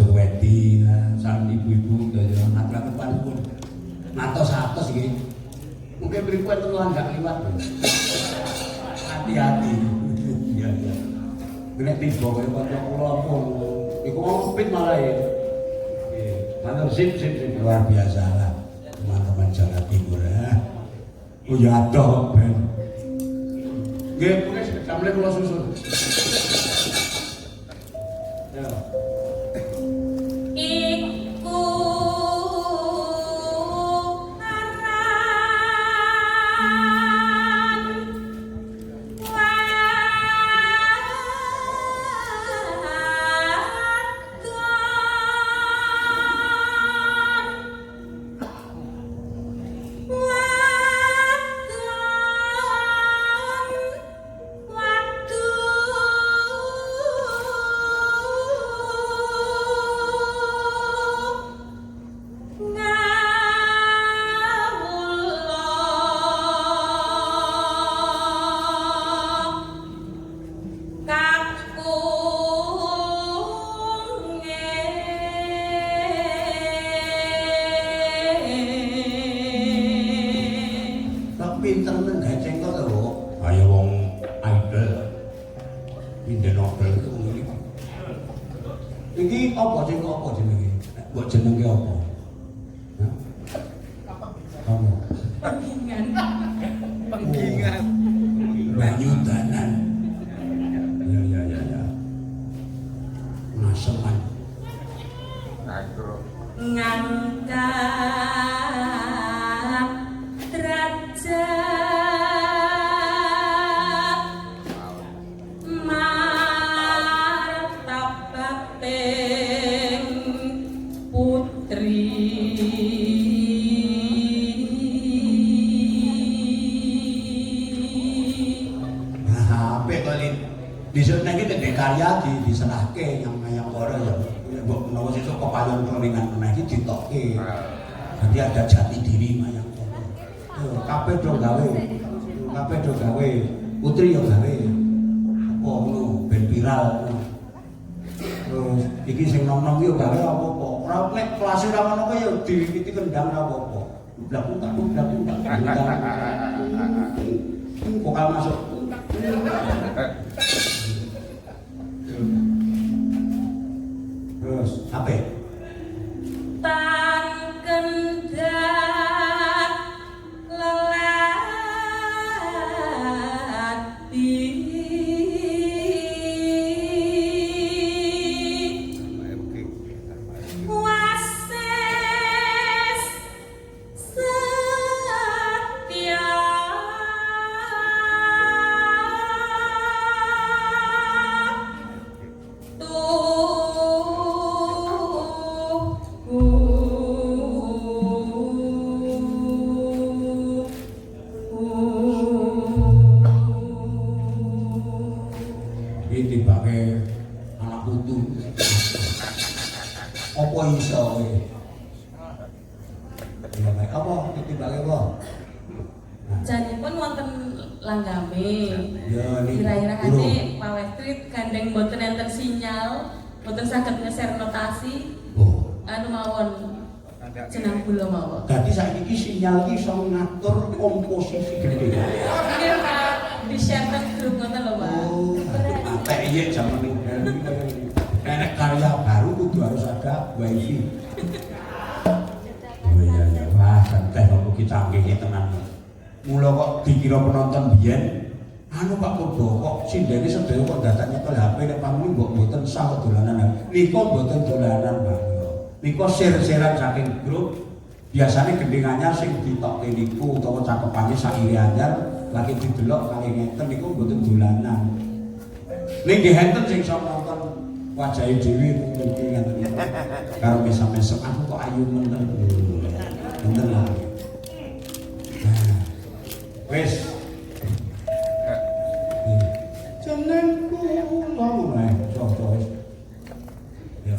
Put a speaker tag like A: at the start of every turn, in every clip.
A: Ajeng wedi saling ibu-ibu daya aturaken panuwun. Natos-atos iki. Mungkin pripun tenan gak liwat. Hati-hati. Iya iya. Nek tiba kaya kanca kula pun iku mau kepit malah ya. Nggih. Matur sip luar biasa lah. Teman-teman Jawa Timur ya. Oh ya adoh ben. Nggih, mungkin sampe kula susul. Ya. Diserahke yang koro ya mbok menawa sesuk kepayon kelingan meneh iki ditokke. Jadi ada jati diri mayang koro. Kabeh do gawe. Putri yo gawe. Apa ngono ben viral. Terus iki sing nom-nom yo gawe apa-apa. Ora nek kelas ora ngono kaya diwiti kendang ora apa-apa. Blak-blak. Vokal masuk. Terus apa?
B: Tan kendat lelati wases setia Janipun wonten langgame. Kira-kira ane Pak Westrit gandeng mboten enten sinyal, mboten saged nge-share notasi. Anu mawon jeneng kula mawon.
A: Dadi saiki iki sinyal iki iso ngatur komposisi gede.
B: Nggih Pak, di-share nang grup ngoten lho Pak.
A: Apik iya jaman iki. Nek karya baru kudu harus ada wifi. Oh iya ya, wah teknologi canggih tenan. Mula kok dikira penonton biyen anu Pak Purbo kok sindene sedaya kok dadak nyekel HP nek pamuli mbok mboten sah dolanan. Nika mboten dolanan Pak. Nika share-sharean saking grup. Biasane gending anyar sing ditokke niku utawa cakepane saire anyar lagi didelok kali ngeten niku mboten dolanan. Ning nggih enten sing iso nonton wajahe dhewe niki ngeten. Karo mesem-mesem aku kok ayu menen. Menen lho. Wes. Jenengku ngono ae, contoh wis. Ya.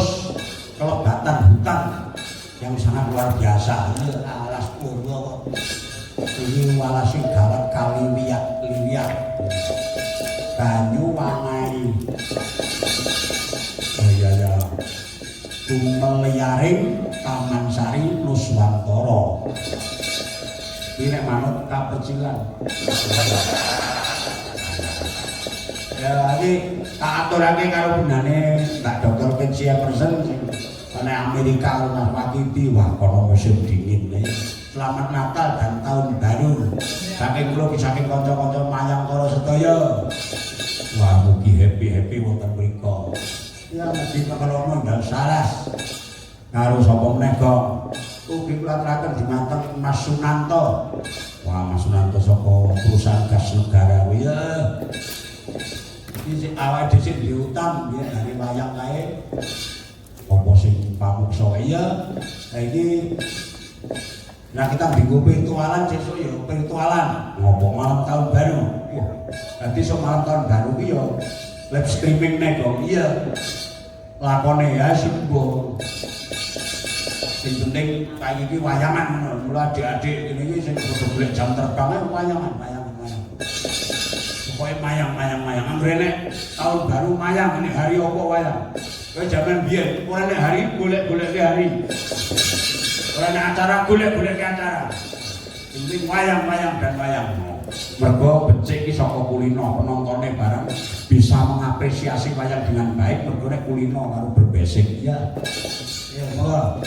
A: terus kelebatan hutan yang sangat luar biasa. Ini alas purwo kok. Ini walasi gawat kali liwat. Banyu wangai. Oh iya ya. Tumeliaring Taman Sari Nuswantara. Ini nek manut kapecilan. Ya iki tak aturake karo bendane Mbak Dr. Kecia Person ana Amerika Mas Wakiti wah kono musim dingin nih. Selamat Natal dan Tahun Baru. Saking kula saking kanca-kanca mayang karo sedaya. Wah mugi happy wonten mriku. Ya mugi kawula ndang saras. Karo sapa meneh kok ugi klaturaken dumateng Mas Sunanto. Wah Mas Sunanto saka perusahaan gas negara kuwi ya. Iki awake dhisik diutang ya dari wayang kae. Apa sing pamuksa ya. Lah iki nah kita minggu virtualan sesuk ya virtualan. Ngopo malam tahun baru. Wah, dadi sok malam tahun baru ki ya live streaming nek kok iya. Lakone ya simbol. Sing penting kayak iki wayangan ngono. Mula adik-adik ngene iki sing kudu golek jam terbang wayangan. Pokoke mayang. Angrene tahun baru mayang ini hari apa wayang. Kowe jaman biyen ora nek hari golek-goleke hari. Ora nek acara golek-goleke acara. Penting wayang. Mergo becik iki saka kulino penontonnya bareng bisa mengapresiasi wayang dengan baik mergo nek kulino karo berbasik ya. Ya, monggo.